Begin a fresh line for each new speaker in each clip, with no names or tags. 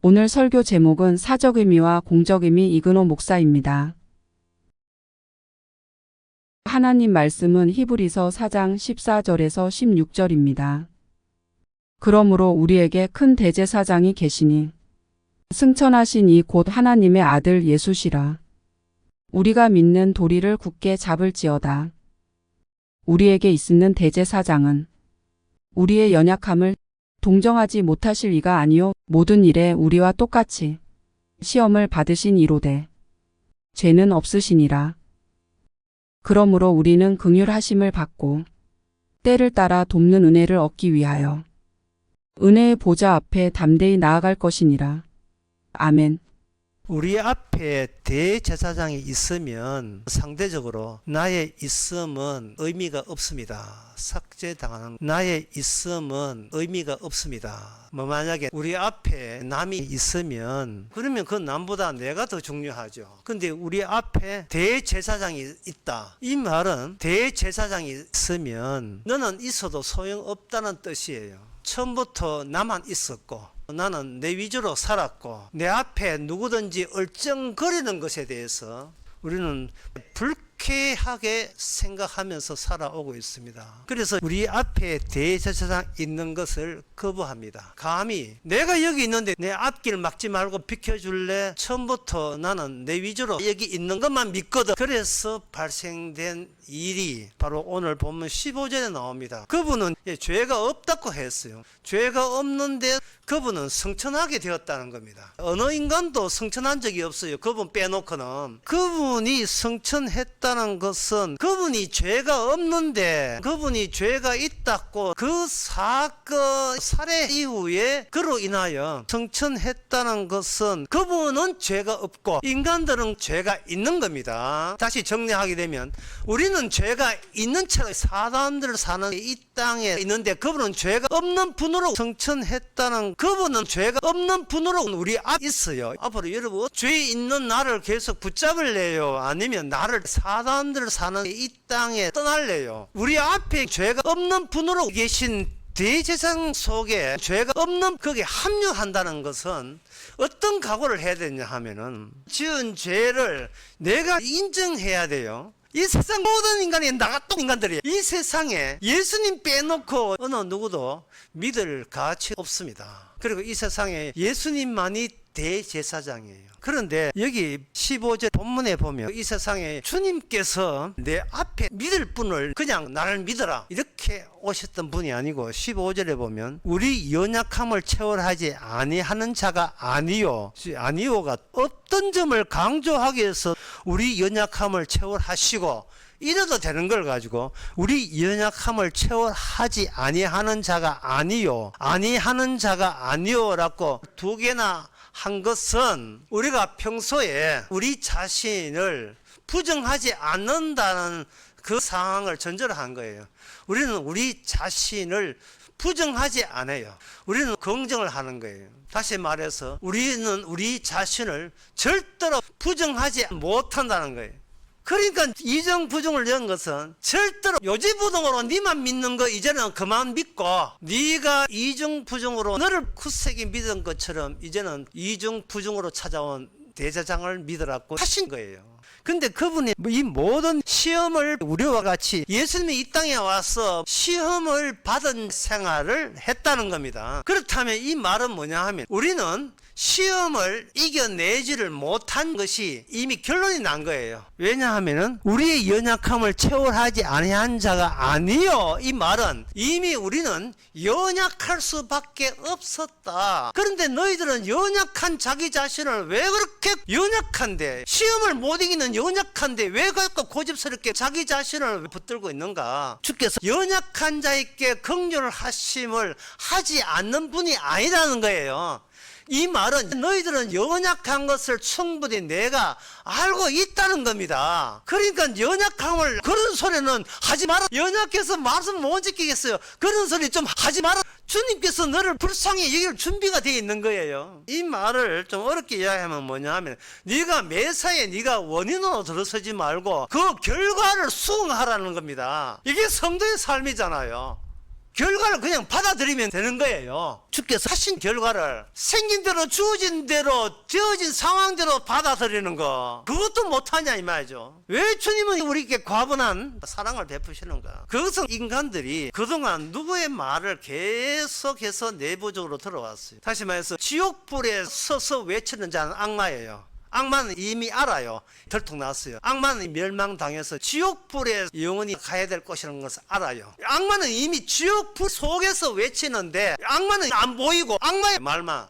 오늘 설교 제목은 사적 의미와 공적 의미 이근호 목사입니다. 하나님 말씀은 히브리서 4장 14절에서 16절입니다. 그러므로 우리에게 큰 대제사장이 계시니 승천하신 이 곧 하나님의 아들 예수시라. 우리가 믿는 도리를 굳게 잡을지어다. 우리에게 있는 대제사장은 우리의 연약함을 동정하지 못하실 이가 아니요 모든 일에 우리와 똑같이 시험을 받으신 이로되 죄는 없으시니라. 그러므로 우리는 긍휼하심을 받고 때를 따라 돕는 은혜를 얻기 위하여 은혜의 보좌 앞에 담대히 나아갈 것이니라. 아멘.
우리 앞에 대제사장이 있으면 상대적으로 나의 있음은 의미가 없습니다. 삭제당하는 나의 있음은 의미가 없습니다. 만약에 우리 앞에 남이 있으면 그러면 그 남보다 내가 더 중요하죠. 근데 우리 앞에 대제사장이 있다. 이 말은 대제사장이 있으면 너는 있어도 소용없다는 뜻이에요. 처음부터 나만 있었고 나는 내 위주로 살았고 내 앞에 누구든지 얼쩡거리는 것에 대해서 우리는 불쾌하게 생각하면서 살아오고 있습니다. 그래서 우리 앞에 대제사장 있는 것을 거부합니다. 감히 내가 여기 있는데 내 앞길 막지 말고 비켜줄래? 처음부터 나는 내 위주로 여기 있는 것만 믿거든. 그래서 발생된 일이 바로 오늘 본문 15절에 나옵니다. 그분은 죄가 없다고 했어요. 죄가 없는데 그분은 성천하게 되었다는 겁니다. 어느 인간도 성천한 적이 없어요. 그분 빼놓고는. 그분이 성천했다는 것은 그분이 죄가 없는데 그분이 죄가 있다고 그 사건 살해 이후에 그로 인하여 성천했다는 것은 그분은 죄가 없고 인간들은 죄가 있는 겁니다. 다시 정리하게 되면 우리는 죄가 있는 채로 사람들 사는 이 땅에 있는데 그분은 죄가 없는 분으로 성천했다는 그분은 죄가 없는 분으로 우리 앞에 있어요. 앞으로 여러분 죄 있는 나를 계속 붙잡을래요? 아니면 나를 사람들 사는 이 땅에 떠날래요? 우리 앞에 죄가 없는 분으로 계신 대제사장 속에 죄가 없는 거기에 합류한다는 것은 어떤 각오를 해야 되냐 하면은 지은 죄를 내가 인정해야 돼요. 이 세상 모든 인간이 나같은 인간들이에요. 이 세상에 예수님 빼놓고 어느 누구도 믿을 가치 없습니다. 그리고 이 세상에 예수님만이 대제사장이에요. 그런데 여기 15절 본문에 보면 이 세상에 주님께서 내 앞에 믿을 분을 그냥 나를 믿어라 이렇게 오셨던 분이 아니고 15절에 보면 우리 연약함을 체월하지 아니하는 자가 아니요가 어떤 점을 강조하기 위해서 우리 연약함을 체월하시고 이래도 되는 걸 가지고 우리 연약함을 체월하지 아니하는 자가 아니하는 자가 아니요라고 두 개나 한 것은 우리가 평소에 우리 자신을 부정하지 않는다는 그 상황을 전제로 한 거예요. 우리는 우리 자신을 부정하지 않아요. 우리는 긍정을 하는 거예요. 다시 말해서 우리는 우리 자신을 절대로 부정하지 못한다는 거예요. 그러니까 이정 부정을 연 것은 절대로 요지부동으로 네만 믿는 거 이제는 그만 믿고 네가 이정 부정으로 너를 굳세게 믿은 것처럼 이제는 이정 부정으로 찾아온 대제사장을 믿으라고 하신 거예요. 근데 그분이 이 모든 시험을 우리와 같이 예수님이 이 땅에 와서 시험을 받은 생활을 했다는 겁니다. 그렇다면 이 말은 뭐냐 하면 우리는 시험을 이겨내지를 못한 것이 이미 결론이 난 거예요. 왜냐하면 우리의 연약함을 체월하지 아니한 자가 아니요. 이 말은 이미 우리는 연약할 수밖에 없었다. 그런데 너희들은 연약한 자기 자신을 왜 그렇게 연약한데 시험을 못 이기는 연약한데 왜 그렇게 고집스럽게 자기 자신을 붙들고 있는가? 주께서 연약한 자에게 긍휼을 하심을 하지 않는 분이 아니라는 거예요. 이 말은 너희들은 연약한 것을 충분히 내가 알고 있다는 겁니다. 그러니까 연약함을 그런 소리는 하지 마라. 연약해서 말씀 못 지키겠어요. 그런 소리 좀 하지 마라. 주님께서 너를 불쌍히 여길 준비가 되어 있는 거예요. 이 말을 좀 어렵게 이야기하면 뭐냐 하면 네가 매사에 네가 원인으로 들어서지 말고 그 결과를 수긍하라는 겁니다. 이게 성도의 삶이잖아요. 결과를 그냥 받아들이면 되는 거예요. 주께서 하신 결과를 생긴 대로 주어진 대로 지어진 상황대로 받아들이는 거, 그것도 못하냐 이 말이죠. 왜 주님은 우리에게 과분한 사랑을 베푸시는가? 그것은 인간들이 그동안 누구의 말을 계속해서 내부적으로 들어왔어요. 다시 말해서 지옥불에 서서 외치는 자는 악마예요. 악마는 이미 알아요. 들통 났어요. 악마는 멸망당해서 지옥불에 영원히 가야 될 것이라는 것을 알아요. 악마는 이미 지옥불 속에서 외치는데 악마는 안 보이고 악마의 말만,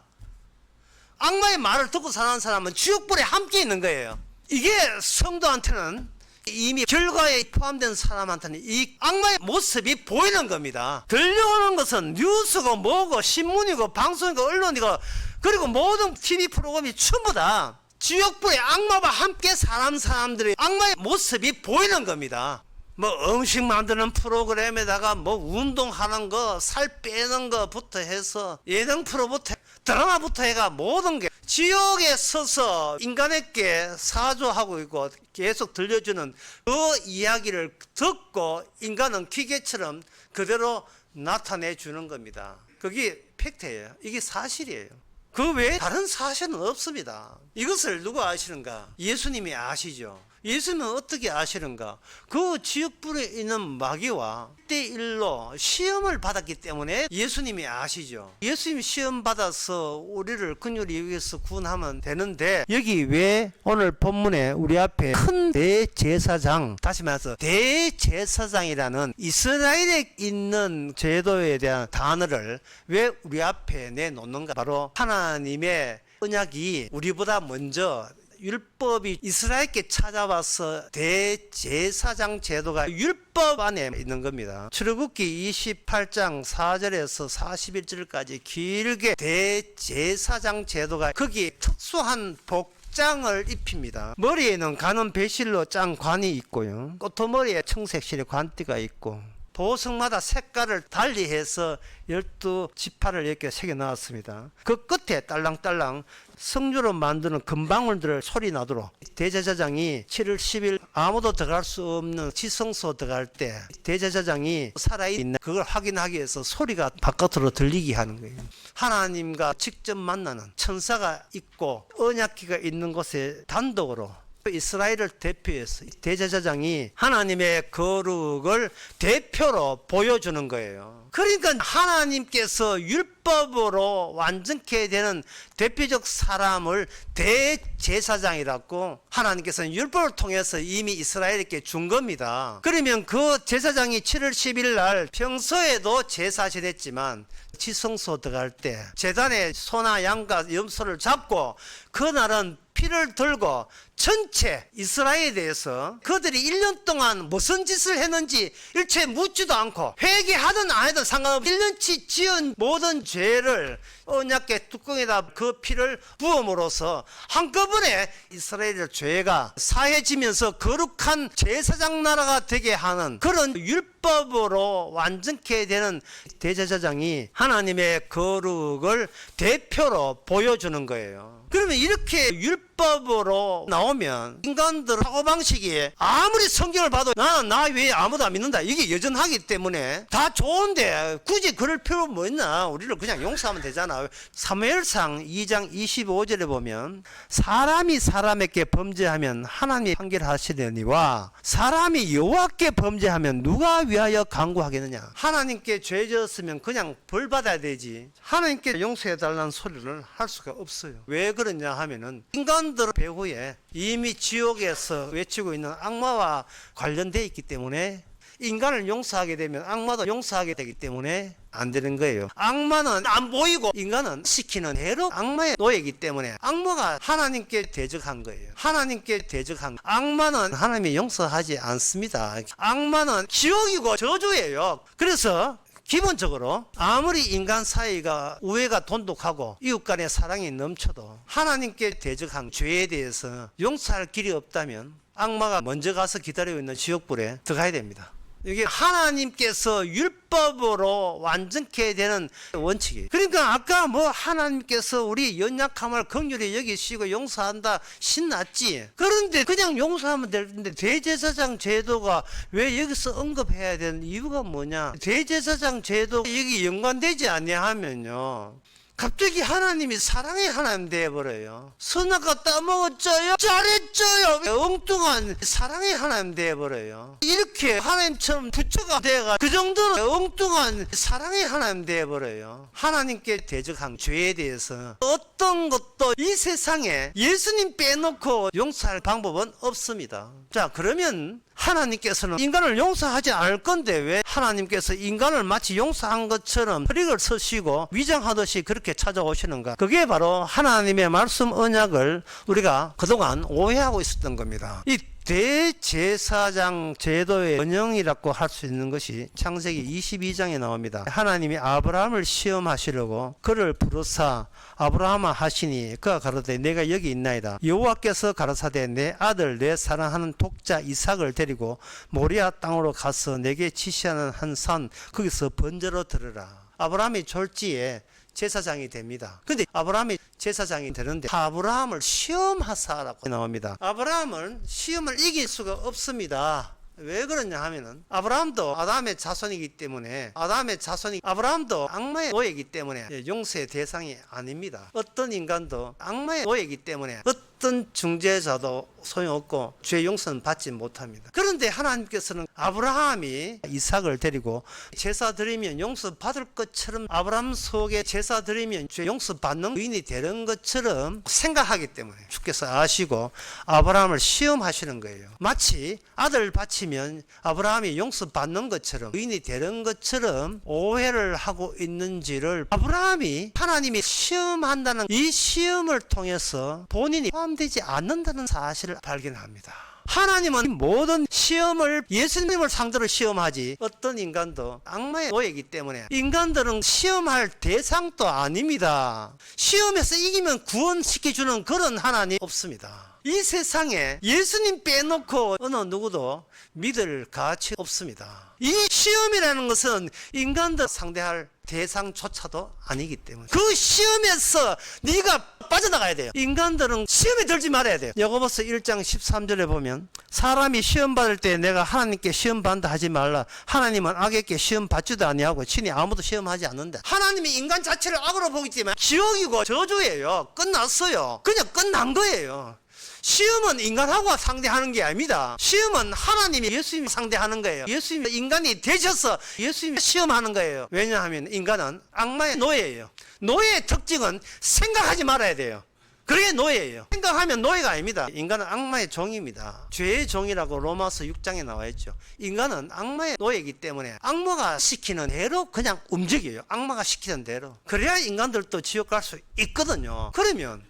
악마의 말을 듣고 사는 사람은 지옥불에 함께 있는 거예요. 이게 성도한테는, 이미 결과에 포함된 사람한테는 이 악마의 모습이 보이는 겁니다. 들려오는 것은 뉴스고 뭐고 신문이고 방송이고 언론이고 그리고 모든 TV 프로그램이 전부 다 지옥불의 악마와 함께 사는 사람들의 악마의 모습이 보이는 겁니다. 뭐 음식 만드는 프로그램에다가 뭐 운동하는 거, 살 빼는 거부터 해서 예능 프로부터 드라마부터 해가 모든 게 지옥에 서서 인간에게 사조하고 있고 계속 들려주는 그 이야기를 듣고 인간은 기계처럼 그대로 나타내 주는 겁니다. 그게 팩트예요. 이게 사실이에요. 그 외에 다른 사실은 없습니다. 이것을 누가 아시는가? 예수님이 아시죠. 예수님은 어떻게 아시는가? 그 지옥불에 있는 마귀와 1대1로 시험을 받았기 때문에 예수님이 아시죠. 예수님이 시험 받아서 우리를 긍휼히 여기서 구원하면 되는데, 여기 왜 오늘 본문에 우리 앞에 큰 대제사장, 다시 말해서 대제사장이라는 이스라엘에 있는 제도에 대한 단어를 왜 우리 앞에 내놓는가? 바로 하나님의 언약이 우리보다 먼저 율법이 이스라엘께 찾아와서 대제사장 제도가 율법 안에 있는 겁니다. 출애굽기 28장 4절에서 41절까지 길게 대제사장 제도가 거기에 특수한 복장을 입힙니다. 머리에는 가는 배실로 짠 관이 있고요. 꼬투머리에 청색실의 관띠가 있고, 보석마다 색깔을 달리해서 12지파를 이렇게 새겨 넣었습니다. 그 끝에 딸랑딸랑 성주로 만드는 금방울들 소리 나도록 대제사장이 7월 10일 아무도 들어갈 수 없는 지성소 들어갈 때 대제사장이 살아있는 그걸 확인하기 위해서 소리가 바깥으로 들리게 하는 거예요. 하나님과 직접 만나는 천사가 있고 언약궤가 있는 곳에 단독으로 이스라엘을 대표해서 대제사장이 하나님의 거룩을 대표로 보여주는 거예요. 그러니까 하나님께서 율법으로 완전케 되는 대표적 사람을 대제사장이라고 하나님께서는 율법을 통해서 이미 이스라엘에게 준 겁니다. 그러면 그 제사장이 7월 10일 날 평소에도 제사 지냈지만 지성소 들어갈 때 제단에 소나 양과 염소를 잡고 그날은 피를 들고 전체 이스라엘에 대해서 그들이 1년 동안 무슨 짓을 했는지 일체 묻지도 않고 회개하든 안 하든 상관없이 1년치 지은 모든 죄를 언약궤 뚜껑에다 그 피를 부음으로써 한꺼번에 이스라엘의 죄가 사해지면서 거룩한 제사장 나라가 되게 하는 그런 율법으로 완전케 되는 대제사장이 하나님의 거룩을 대표로 보여주는 거예요. 그러면 이렇게 율법으로 나오면 인간들 사고방식이 아무리 성경을 봐도 나는 나 외에 아무도 안 믿는다, 이게 여전하기 때문에 다 좋은데 굳이 그럴 필요 뭐 있나? 우리를 그냥 용서하면 되잖아. 사무엘상 2장 25절에 보면 사람이 사람에게 범죄하면 하나님이 판결하시려니와 사람이 여호와께 범죄하면 누가 위하여 간구하겠느냐? 하나님께 죄 지었으면 그냥 벌 받아야 되지 하나님께 용서해달라는 소리를 할 수가 없어요. 왜 그러냐 하면은 인간들 배후에 이미 지옥에서 외치고 있는 악마와 관련되어 있기 때문에 인간을 용서하게 되면 악마도 용서하게 되기 때문에 안 되는 거예요. 악마는 안 보이고 인간은 시키는 대로 악마의 노예이기 때문에 악마가 하나님께 대적한 거예요. 하나님께 대적한 거예요. 악마는 하나님이 용서하지 않습니다. 악마는 지옥이고 저주예요. 그래서 기본적으로 아무리 인간 사이가 우애가 돈독하고 이웃 간의 사랑이 넘쳐도 하나님께 대적한 죄에 대해서 용서할 길이 없다면 악마가 먼저 가서 기다리고 있는 지옥불에 들어가야 됩니다. 이게 하나님께서 율법으로 완전케 되는 원칙이에요. 그러니까 아까 뭐 하나님께서 우리 연약함을 긍휼히 여기시고 용서한다 신났지. 그런데 그냥 용서하면 되는데 대제사장 제도가 왜 여기서 언급해야 되는 이유가 뭐냐? 대제사장 제도 여기 연관되지 아니하면요, 갑자기 하나님이 사랑의 하나님 되어버려요. 선악과 따먹었죠요? 잘했죠요? 엉뚱한 사랑의 하나님 되어버려요. 이렇게 하나님처럼 부처가 돼가 그 정도로 엉뚱한 사랑의 하나님 되어버려요. 하나님께 대적한 죄에 대해서 어떤 것도 이 세상에 예수님 빼놓고 용서할 방법은 없습니다. 자, 그러면 하나님께서는 인간을 용서하지 않을 건데 왜 하나님께서 인간을 마치 용서한 것처럼 허리를 서시고 위장하듯이 그렇게 찾아오시는가? 그게 바로 하나님의 말씀 언약을 우리가 그동안 오해하고 있었던 겁니다. 이 대제사장 제도의 원형이라고 할 수 있는 것이 창세기 22장에 나옵니다. 하나님이 아브라함을 시험하시려고 그를 부르사 아브라함아 하시니 그가 가로되 내가 여기 있나이다. 여호와께서 가라사대 내 아들 내 사랑하는 독자 이삭을 데리고 모리아 땅으로 가서 내게 지시하는 한 산 거기서 번제로 들으라. 아브라함이 졸지에 제사장이 됩니다. 근데 아브라함이 제사장이 되는데 아브라함을 시험하사라고 나옵니다. 아브라함은 시험을 이길 수가 없습니다. 왜 그러냐 하면은 아브라함도 아담의 자손이기 때문에 아브라함도 악마의 노예이기 때문에 용서의 대상이 아닙니다. 어떤 인간도 악마의 노예이기 때문에 어떤 중재자도 소용없고 죄 용서는 받지 못합니다. 그런데 하나님께서는 아브라함이 이삭을 데리고 제사 드리면 용서 받을 것처럼 아브라함 속에 제사 드리면 죄 용서 받는 의인이 되는 것처럼 생각하기 때문에 주께서 아시고 아브라함을 시험하시는 거예요. 마치 아들 바치면 아브라함이 용서 받는 것처럼 의인이 되는 것처럼 오해를 하고 있는지를 아브라함이 하나님이 시험한다는 이 시험을 통해서 본인이 포함되지 않는다는 사실을 발견합니다. 하나님은 모든 시험을 예수님을 상대로 시험하지 어떤 인간도 악마의 노예이기 때문에 인간들은 시험할 대상도 아닙니다. 시험에서 이기면 구원시켜주는 그런 하나님 없습니다. 이 세상에 예수님 빼놓고 어느 누구도 믿을 가치 없습니다. 이 시험이라는 것은 인간들 상대할 대상조차도 아니기 때문에 그 시험에서 네가 빠져나가야 돼요. 인간들은 시험에 들지 말아야 돼요. 야고보서 1장 13절에 보면 사람이 시험 받을 때 내가 하나님께 시험 받는다 하지 말라. 하나님은 악에게 시험 받지도 아니하고 친히 아무도 시험하지 않는다. 하나님이 인간 자체를 악으로 보기 때문에 지옥이고 저주예요. 끝났어요. 그냥 끝난 거예요. 시험은 인간하고 상대하는 게 아닙니다. 시험은 하나님이 예수님이 상대하는 거예요. 예수님이 인간이 되셔서 예수님이 시험하는 거예요. 왜냐하면 인간은 악마의 노예예요. 노예의 특징은 생각하지 말아야 돼요. 그게 노예예요. 생각하면 노예가 아닙니다. 인간은 악마의 종입니다. 죄의 종이라고 로마서 6장에 나와 있죠. 인간은 악마의 노예이기 때문에 악마가 시키는 대로 그냥 움직여요. 악마가 시키는 대로. 그래야 인간들도 지옥 갈 수 있거든요. 그러면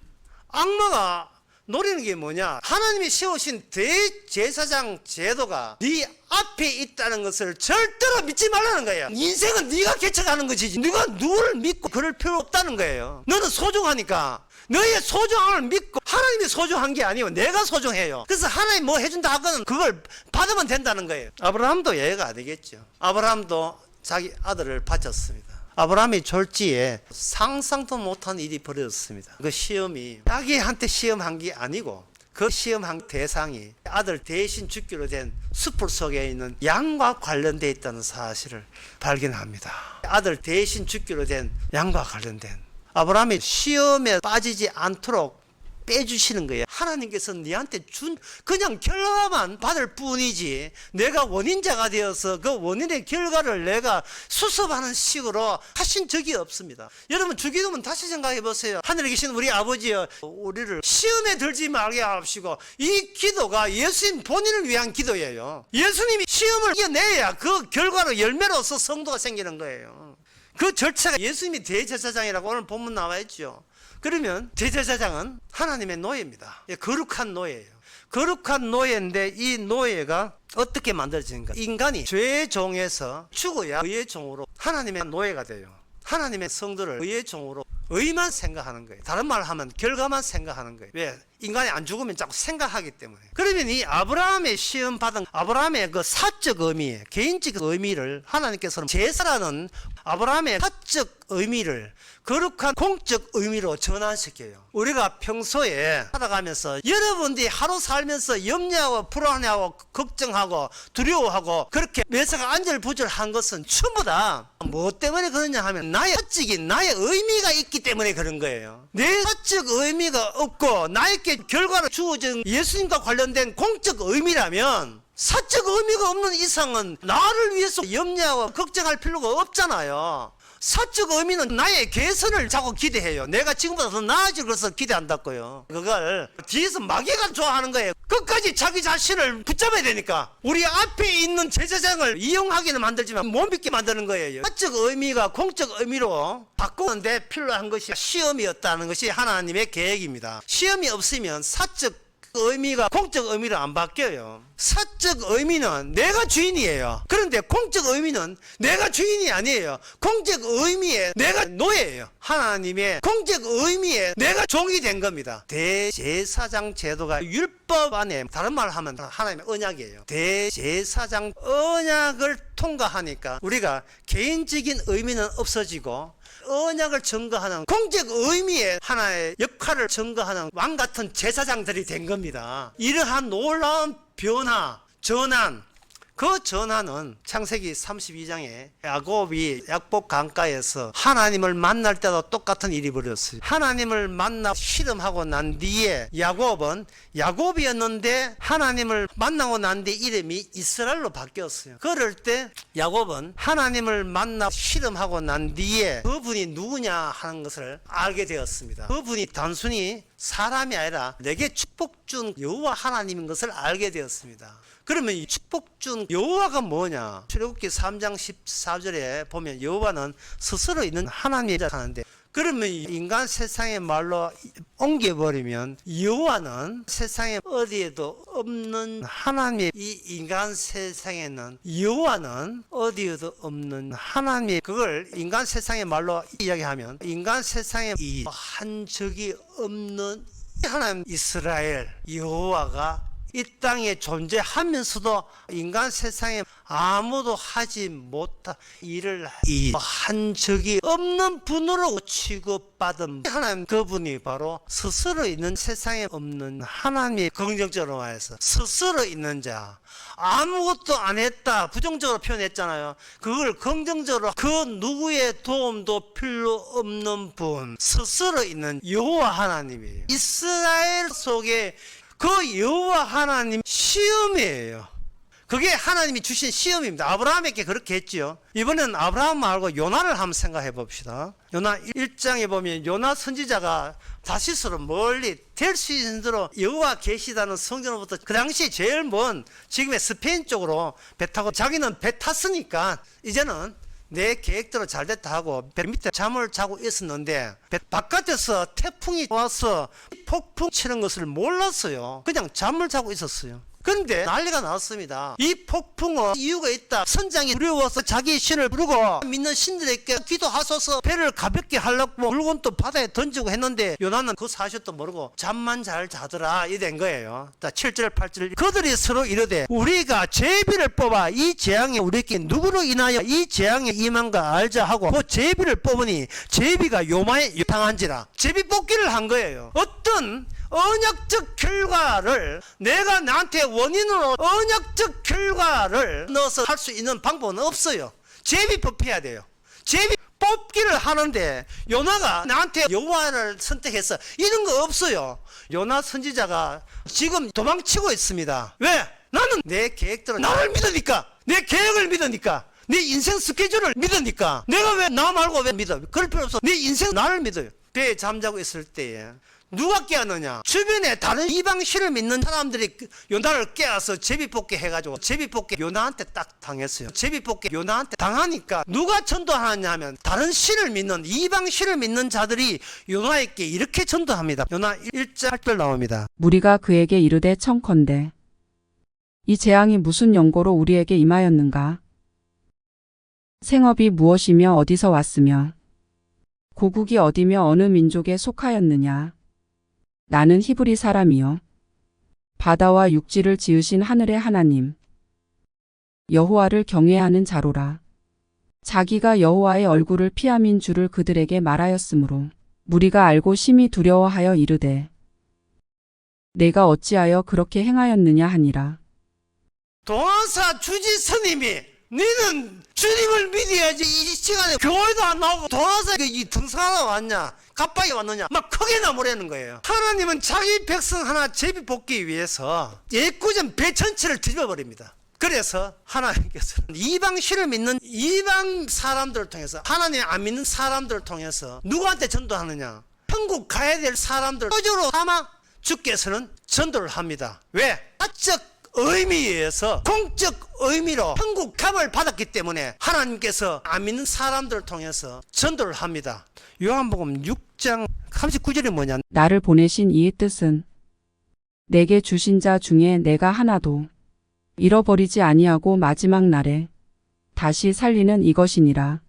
악마가 노리는 게 뭐냐? 하나님이 세우신 대제사장 제도가 네 앞에 있다는 것을 절대로 믿지 말라는 거예요. 인생은 네가 개척하는 것이지 네가 누구를 믿고 그럴 필요 없다는 거예요. 너는 소중하니까 너의 소중함을 믿고 하나님이 소중한 게 아니고 내가 소중해요. 그래서 하나님 뭐 해준다 하고는 그걸 받으면 된다는 거예요. 아브라함도 예외가 아니겠죠. 아브라함도 자기 아들을 바쳤습니다. 아브라함이 졸지에 상상도 못한 일이 벌어졌습니다. 그 시험이 자기한테 시험한 게 아니고 그 시험한 대상이 아들 대신 죽기로 된 숯불 속에 있는 양과 관련되어 있다는 사실을 발견합니다. 아들 대신 죽기로 된 양과 관련된 아브라함이 시험에 빠지지 않도록 빼주시는 거예요. 하나님께서 네한테 준 그냥 결과만 받을 뿐이지 내가 원인자가 되어서 그 원인의 결과를 내가 수습하는 식으로 하신 적이 없습니다. 여러분 주기도문 다시 생각해 보세요. 하늘에 계신 우리 아버지여 우리를 시험에 들지 말게 하옵시고 이 기도가 예수님 본인을 위한 기도예요. 예수님이 시험을 이겨내야 그 결과로 열매로서 성도가 생기는 거예요. 그 절차가 예수님이 대제사장이라고 오늘 본문 나와 있죠. 그러면 대제사장은 하나님의 노예입니다. 거룩한 노예예요. 거룩한 노예인데 이 노예가 어떻게 만들어지는가? 인간이 죄의 종에서 죽어야 의의 종으로 하나님의 노예가 돼요. 하나님의 성도를 의의 종으로 의만 생각하는 거예요. 다른 말 하면 결과만 생각하는 거예요. 왜? 인간이 안 죽으면 자꾸 생각하기 때문에. 그러면 이 아브라함의 시험 받은 아브라함의 그 사적 의미, 개인적 의미를 하나님께서는 제사라는 아브라함의 사적 의미를 거룩한 공적 의미로 전환시켜요. 우리가 평소에 살아가면서 여러분들이 하루 살면서 염려하고 불안해하고 걱정하고 두려워하고 그렇게 매사가 안절부절한 것은 전부 다 뭐 때문에 그러냐 하면 나의 사적인 나의 의미가 있기 때문에 그런 거예요. 내 사적 의미가 없고 나에게 결과로 주어진 예수님과 관련된 공적 의미라면 사적 의미가 없는 이상은 나를 위해서 염려하고 걱정할 필요가 없잖아요. 사적 의미는 나의 개선을 자꾸 기대해요. 내가 지금보다 더 나아질 것을 기대한다고요. 그걸 뒤에서 마귀가 좋아하는 거예요. 끝까지 자기 자신을 붙잡아야 되니까 우리 앞에 있는 제사장을 이용하기는 만들지만 못 믿게 만드는 거예요. 사적 의미가 공적 의미로 바꾸는데 필요한 것이 시험이었다는 것이 하나님의 계획입니다. 시험이 없으면 사적 의미가 공적 의미로 안 바뀌어요. 사적 의미는 내가 주인이에요. 그런데 공적 의미는 내가 주인이 아니에요. 공적 의미에 내가 노예예요. 하나님의 공적 의미에 내가 종이 된 겁니다. 대제사장 제도가 율법 안에 다른 말을 하면 하나님의 언약이에요. 대제사장 언약을 통과하니까 우리가 개인적인 의미는 없어지고 언약을 증거하는 공적 의미의 하나의 역할을 증거하는 왕 같은 제사장들이 된 겁니다. 이러한 놀라운 변화, 전환, 그 전환은 창세기 32장에 야곱이 약복 강가에서 하나님을 만날 때도 똑같은 일이 벌어졌어요. 하나님을 만나 실험하고 난 뒤에 야곱은 야곱이었는데 하나님을 만나고 난 뒤에 이름이 이스라엘로 바뀌었어요. 그럴 때 야곱은 하나님을 만나 실험하고 난 뒤에 그분이 누구냐 하는 것을 알게 되었습니다. 그분이 단순히 사람이 아니라 내게 축복 준 여호와 하나님인 것을 알게 되었습니다. 그러면 이 축복 준 여호와가 뭐냐? 출애굽기 3장 14절에 보면 여호와는 스스로 있는 하나님이라 하는데, 그러면 인간 세상의 말로 옮겨버리면 여호와는 세상에 어디에도 없는 하나님, 이 인간 세상에는 여호와는 어디에도 없는 하나님, 그걸 인간 세상의 말로 이야기하면 인간 세상에 이 한 적이 없는 하나님 이스라엘 여호와가 이 땅에 존재하면서도 인간 세상에 아무도 하지 못한 일을 한 적이 없는 분으로 취급받은 하나님, 그분이 바로 스스로 있는 세상에 없는 하나님의, 긍정적으로 말해서 스스로 있는 자, 아무것도 안 했다 부정적으로 표현했잖아요. 그걸 긍정적으로 그 누구의 도움도 필요 없는 분, 스스로 있는 여호와 하나님이에요. 이스라엘 속에 그 여호와 하나님 시험이에요. 그게 하나님이 주신 시험입니다. 아브라함에게 그렇게 했지요. 이번에는 아브라함 말고 요나를 한번 생각해 봅시다. 요나 1장에 보면 요나 선지자가 다시스로 멀리 될 수 있는 대로 여호와 계시다는 성전으로부터 그 당시 제일 먼 지금의 스페인 쪽으로 배 타고, 자기는 배 탔으니까 이제는 내 계획대로 잘 됐다 하고 배 밑에 잠을 자고 있었는데 배 바깥에서 태풍이 와서 폭풍 치는 것을 몰랐어요. 그냥 잠을 자고 있었어요. 그런데 난리가 났습니다. 이 폭풍은 이유가 있다. 선장이 두려워서 자기 신을 부르고 믿는 신들에게 기도하소서 배를 가볍게 하려고 물건도 바다에 던지고 했는데 요나는 그 사실도 모르고 잠만 잘 자더라 이 된 거예요. 자, 7절 8절 그들이 서로 이르되 우리가 제비를 뽑아 이 재앙이 우리에게 누구로 인하여 이 재앙이 임한가 알자 하고 그 제비를 뽑으니 제비가 요마에 당한지라. 제비 뽑기를 한 거예요. 어떤 언약적 결과를 내가 나한테 원인으로 언약적 결과를 넣어서 할 수 있는 방법은 없어요. 제비 뽑혀야 돼요. 제비 뽑기를 하는데 요나가 나한테 여호와를 선택해서 이런 거 없어요. 요나 선지자가 지금 도망치고 있습니다. 왜? 나는 내 계획대로 나를 믿으니까, 내 계획을 믿으니까, 내 인생 스케줄을 믿으니까. 내가 왜 나 말고 왜 믿어? 그럴 필요 없어. 내 인생 나를 믿어요. 배에 잠자고 있을 때에 누가 깨었느냐? 주변에 다른 이방신을 믿는 사람들이 요나를 깨어서 제비뽑기 해가지고 제비뽑기 요나한테 딱 당했어요. 제비뽑기 요나한테 당하니까 누가 전도하느냐 하면 다른 신을 믿는, 이방신을 믿는 자들이 요나에게 이렇게 전도합니다. 요나 1장 8절 나옵니다.
무리가 그에게 이르되 청컨대 이 재앙이 무슨 연고로 우리에게 임하였는가? 생업이 무엇이며 어디서 왔으며 고국이 어디며 어느 민족에 속하였느냐? 나는 히브리 사람이요. 바다와 육지를 지으신 하늘의 하나님 여호와를 경외하는 자로라. 자기가 여호와의 얼굴을 피함인 줄을 그들에게 말하였으므로 무리가 알고 심히 두려워하여 이르되 내가 어찌하여 그렇게 행하였느냐 하니라.
도화사 주지 스님이 너는 주님을 믿어야지 이 시간에 교회도 안 나오고 도화사 이 등산하러 왔냐 갑박이 왔느냐 막 크게 나무라는 거예요. 하나님은 자기 백성 하나 제비 뽑기 위해서 예구전 배 전체를 뒤집어 버립니다. 그래서 하나님께서는 이방신을 믿는 이방 사람들을 통해서 하나님 안 믿는 사람들을 통해서 누구한테 전도하느냐? 천국 가야 될 사람들 표적으로 삼아 주께서는 전도를 합니다. 왜? 사적 의미에서 공적 의미로 천국 감을 받았기 때문에 하나님께서 안 믿는 사람들을 통해서 전도를 합니다. 요한복음 6장 39절이 뭐냐?
나를 보내신 이의 뜻은 내게 주신 자 중에 내가 하나도 잃어버리지 아니하고 마지막 날에 다시 살리는 이것이니라.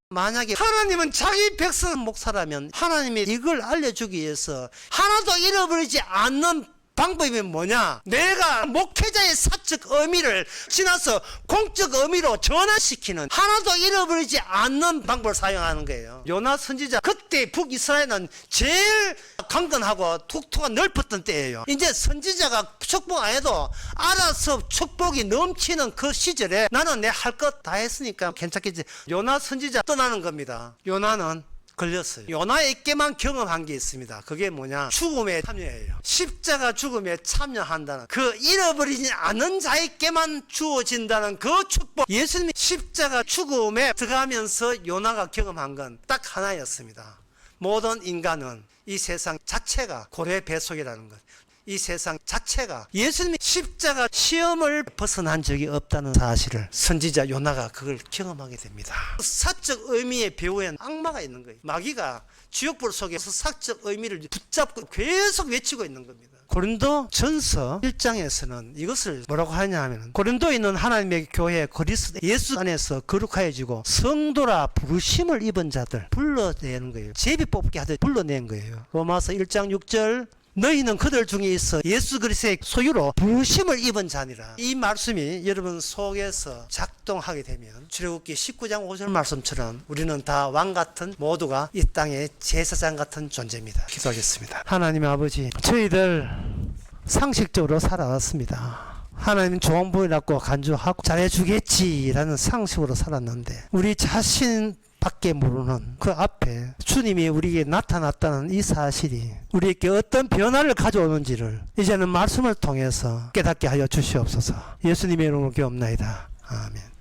만약에 하나님은 자기 백성 목사라면 하나님이 이걸 알려주기 위해서 하나도 잃어버리지 않는 방법이 뭐냐? 내가 목회자의 사적 의미를 지나서 공적 의미로 전환시키는 하나도 잃어버리지 않는 방법을 사용하는 거예요. 요나 선지자 그때 북이스라엘은 제일 강건하고 툭툭 넓었던 때예요. 이제 선지자가 축복 안 해도 알아서 축복이 넘치는 그 시절에 나는 내 할 것 다 했으니까 괜찮겠지. 요나 선지자 떠나는 겁니다. 요나는 걸렸어요. 요나에게만 경험한 게 있습니다. 그게 뭐냐? 죽음에 참여예요. 십자가 죽음에 참여한다는 그 잃어버리지 않은 자에게만 주어진다는 그 축복. 예수님이 십자가 죽음에 들어가면서 요나가 경험한 건 딱 하나였습니다. 모든 인간은 이 세상 자체가 고래 뱃속이라는 것. 이 세상 자체가 예수님이 십자가 시험을 벗어난 적이 없다는 사실을 선지자 요나가 그걸 경험하게 됩니다. 사적 의미의 배후에는 악마가 있는 거예요. 마귀가 지옥불 속에서 사적 의미를 붙잡고 계속 외치고 있는 겁니다. 고린도 전서 1장에서는 이것을 뭐라고 하냐 하면 고린도에 있는 하나님의 교회 그리스도 예수 안에서 거룩하여지고 성도라 부르심을 입은 자들 불러내는 거예요. 제비 뽑기 하듯 불러낸 거예요. 로마서 1장 6절 너희는 그들 중에 있어 예수 그리스도의 소유로 부르심을 입은 자니라. 이 말씀이 여러분 속에서 작동하게 되면 출애굽기 19장 5절 말씀처럼 우리는 다 왕 같은 모두가 이 땅의 제사장 같은 존재입니다. 기도하겠습니다. 하나님 아버지, 저희들 상식적으로 살아왔습니다. 하나님 좋은 보이라고 간주하고 잘해주겠지라는 상식으로 살았는데 우리 자신 밖에 모르는 그 앞에 주님이 우리에게 나타났다는 이 사실이 우리에게 어떤 변화를 가져오는지를 이제는 말씀을 통해서 깨닫게 하여 주시옵소서. 예수님의 이름으로 기도합나이다. 아멘.